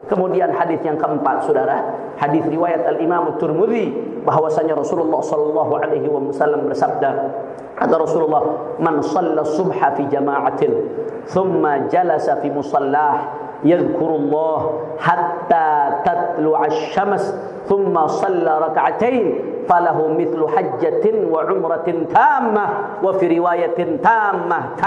Kemudian hadis yang keempat, saudara, hadis riwayat Al-Imam Tirmidzi bahwasanya Rasulullah sallallahu alaihi wasallam bersabda, kata Rasulullah, "Man shalla subha fi jama'atin, thumma jalasa fi musallah, yadhkurullah hatta tatlu'a asy-syams, thumma shalla rak'atain, falahu mithlu hajjatin wa umratin tammah, wa fi riwayatin tammah."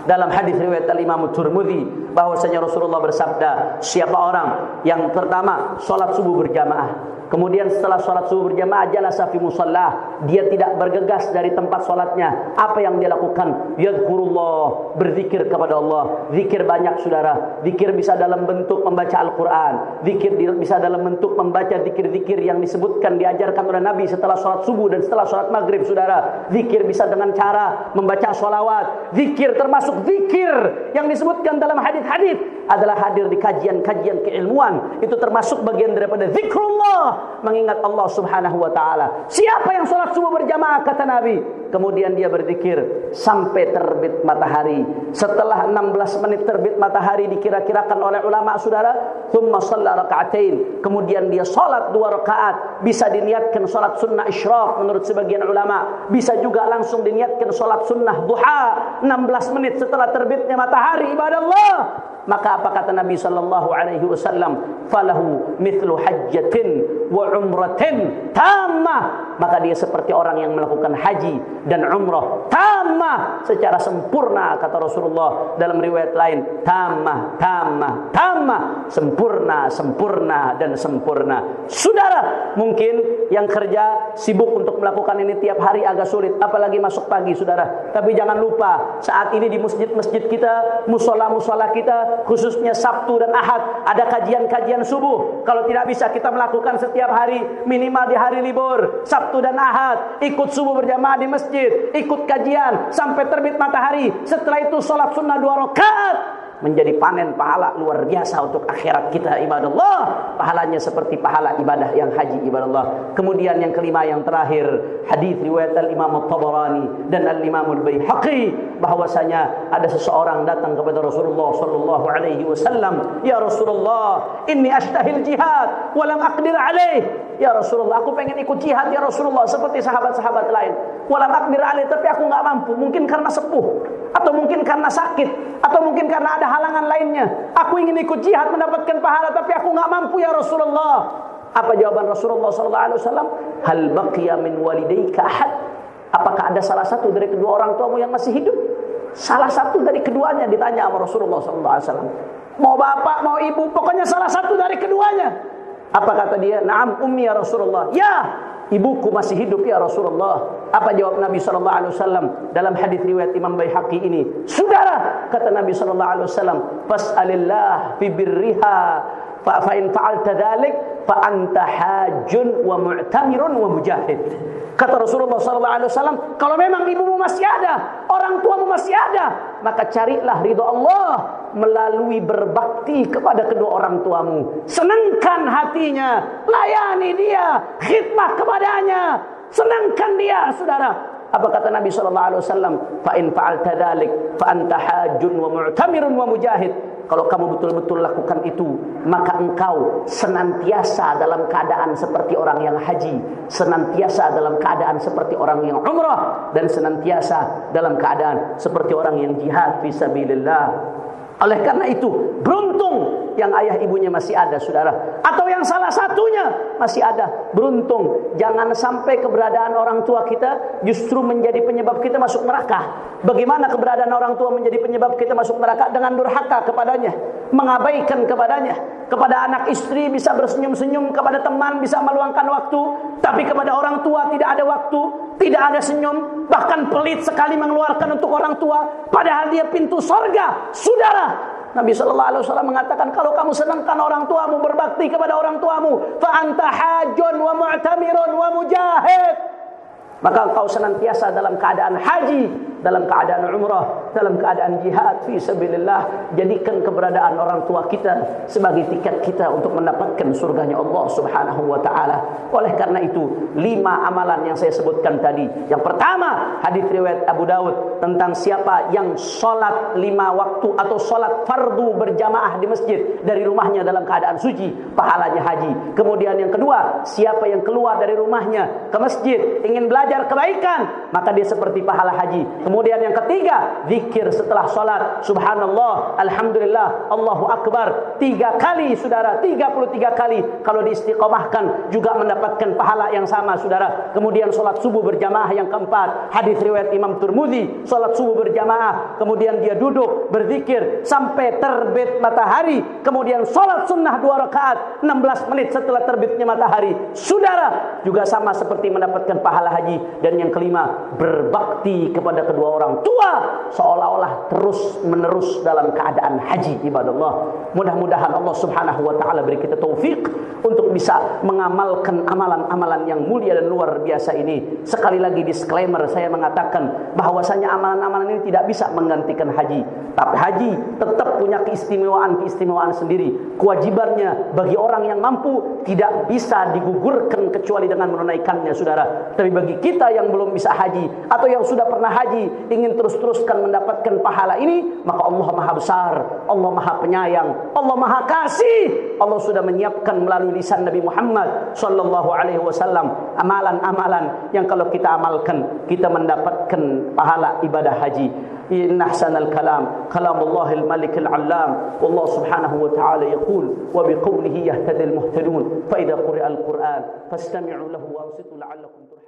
Dalam hadis riwayat Al-Imam Tirmidzi bahwasanya Rasulullah bersabda, siapa orang yang pertama salat subuh berjamaah, kemudian setelah salat subuh berjamaah jalasa fi musalla, dia tidak bergegas dari tempat salatnya, apa yang dia lakukan? Yadhkurullah, berzikir kepada Allah. Zikir banyak, saudara. Zikir bisa dalam bentuk membaca Al-Quran, zikir bisa dalam bentuk membaca zikir-zikir yang disebutkan diajarkan oleh Nabi setelah salat subuh dan setelah salat maghrib, saudara. Zikir bisa dengan cara membaca sholawat. Zikir termasuk zikir yang disebutkan dalam hadis-hadis adalah hadir di kajian-kajian keilmuan. Itu termasuk bagian daripada zikrullah, mengingat Allah subhanahu wa ta'ala. Siapa yang sholat subuh berjamaah, kata Nabi, kemudian dia berzikir sampai terbit matahari. Setelah 16 menit terbit matahari dikira-kirakan oleh ulama, saudara, thumma shalla raka'atain, kemudian dia sholat 2 rakaat. Bisa diniatkan sholat sunnah isyraq menurut sebagian ulama, bisa juga langsung diniatkan sholat sunnah duha 16 menit setelah terbitnya matahari. Ibadah Allah, maka apa kata Nabi sallallahu alaihi wasallam? Falahu mithlu hajjatin wa umratin tammah, maka dia seperti orang yang melakukan haji dan umrah tammah secara sempurna, kata Rasulullah. Dalam riwayat lain, tammah, sempurna dan sempurna. Saudara, mungkin yang kerja sibuk untuk melakukan ini tiap hari agak sulit, apalagi masuk pagi, saudara. Tapi jangan lupa, saat ini di masjid-masjid kita, musola-musola kita, khususnya Sabtu dan Ahad, ada kajian-kajian subuh. Kalau tidak bisa kita melakukan setiap hari, minimal di hari libur Sabtu dan Ahad, ikut subuh berjamaah di masjid, ikut kajian sampai terbit matahari. Setelah itu sholat sunnah 2 rakaat, menjadi panen pahala luar biasa untuk akhirat kita. Ibadah Allah, pahalanya seperti pahala ibadah yang haji. Ibadah Allah. Kemudian yang kelima, yang terakhir, hadis riwayat Al-Imam At-Tabarani dan Al-Imam Al-Baihaqi bahwasanya ada seseorang datang kepada Rasulullah sallallahu alaihi wasallam, "Ya Rasulullah, inni ashtahil jihad wa lam aqdir alaih." Ya Rasulullah, aku pengen ikut jihad ya Rasulullah seperti sahabat-sahabat lain. Wa lam aqdir alaih, tapi aku enggak mampu, mungkin karena sepuh, atau mungkin karena sakit, atau mungkin karena ada halangan lainnya. Aku ingin ikut jihad mendapatkan pahala, tapi aku enggak mampu ya Rasulullah. Apa jawaban Rasulullah sallallahu alaihi wasallam? Hal baqiya min walidayka ahad? Apakah ada salah satu dari kedua orang tuamu yang masih hidup? Salah satu dari keduanya ditanya sama Rasulullah sallallahu alaihi wasallam. Mau bapak, mau ibu, pokoknya salah satu dari keduanya. Apa kata dia? Naam ummi ya Rasulullah. Ya, ibuku masih hidup ya Rasulullah. Apa jawab Nabi sallallahu alaihi wasallam dalam hadis riwayat Imam Baihaqi ini? Saudara, kata Nabi sallallahu alaihi wasallam, fas'alillah fi birriha fa in fa'alta dzalik fa anta hajjun wa mu'tamirun wa mujahid. Kata Rasulullah sallallahu alaihi wasallam, kalau memang ibumu masih ada, orang tuamu masih ada, maka carilah ridha Allah melalui berbakti kepada kedua orang tuamu. Senangkan hatinya, layani dia, khidmah kepadanya, senangkan dia, saudara. Apa kata Nabi sallallahu alaihi wasallam? Fa in fa'alta dzalik fa anta hajjun wa mu'tamirun wa mujahid. Kalau kamu betul-betul lakukan itu, maka engkau senantiasa dalam keadaan seperti orang yang haji, senantiasa dalam keadaan seperti orang yang umrah, dan senantiasa dalam keadaan seperti orang yang jihad fi sabilillah. Oleh karena itu, beruntung yang ayah ibunya masih ada, saudara. Atau yang salah satunya masih ada. Beruntung. Jangan sampai keberadaan orang tua kita justru menjadi penyebab kita masuk neraka. Bagaimana keberadaan orang tua menjadi penyebab kita masuk neraka? Dengan durhaka kepadanya, mengabaikan kepadanya. Kepada anak istri bisa bersenyum-senyum, kepada teman bisa meluangkan waktu, tapi kepada orang tua tidak ada waktu, tidak ada senyum, bahkan pelit sekali mengeluarkan untuk orang tua, padahal dia pintu sorga. Saudara, Nabi sallallahu alaihi wasallam mengatakan, kalau kamu senangkan orang tuamu, berbakti kepada orang tuamu, fa anta hajjun wa mu'tamirun wa mujahid, maka engkau senantiasa dalam keadaan haji dalam keadaan umrah, dalam keadaan jihad fi sabilillah. Jadikan keberadaan orang tua kita sebagai tiket kita untuk mendapatkan surganya Allah Subhanahu wa taala. Oleh karena itu, 5 amalan yang saya sebutkan tadi. Yang pertama, hadis riwayat Abu Dawud tentang siapa yang sholat 5 waktu atau sholat fardu berjamaah di masjid dari rumahnya dalam keadaan suci, pahalanya haji. Kemudian yang kedua, siapa yang keluar dari rumahnya ke masjid ingin belajar kebaikan, maka dia seperti pahala haji. Kemudian yang ketiga, zikir setelah sholat, subhanallah, alhamdulillah, Allahu akbar 3 kali saudara, 33 kali. Kalau diistiqomahkan juga mendapatkan pahala yang sama saudara. Kemudian sholat subuh berjamaah yang keempat, hadis riwayat Imam Tirmidzi, sholat subuh berjamaah, kemudian dia duduk berzikir sampai terbit matahari, kemudian sholat sunnah 2 rakaat 16 menit setelah terbitnya matahari, saudara, juga sama seperti mendapatkan pahala haji. Dan yang kelima, berbakti kepada kedua orang tua seolah-olah terus menerus dalam keadaan haji, ibadallah. Mudah-mudahan Allah Subhanahu wa taala beri kita taufik untuk bisa mengamalkan amalan-amalan yang mulia dan luar biasa ini. Sekali lagi disclaimer, saya mengatakan bahwasanya amalan-amalan ini tidak bisa menggantikan haji. Tapi haji tetap punya keistimewaan sendiri. Kewajibannya bagi orang yang mampu tidak bisa digugurkan kecuali dengan menunaikannya, saudara. Tapi bagi kita yang belum bisa haji atau yang sudah pernah haji ingin terus-teruskan mendapatkan pahala ini, maka Allah Maha Besar, Allah Maha Penyayang, Allah Maha Kasih. Allah sudah menyiapkan melalui lisan Nabi Muhammad sallallahu alaihi wasallam amalan-amalan yang kalau kita amalkan kita mendapatkan pahala ibadah haji. إن أحسن الكلام كلام الله الملك العلام والله سبحانه وتعالى يقول وبقوله يهتدي المهتدون فإذا قرئ القرآن فاستمعوا له وأنصتوا لعلكم ترحمون.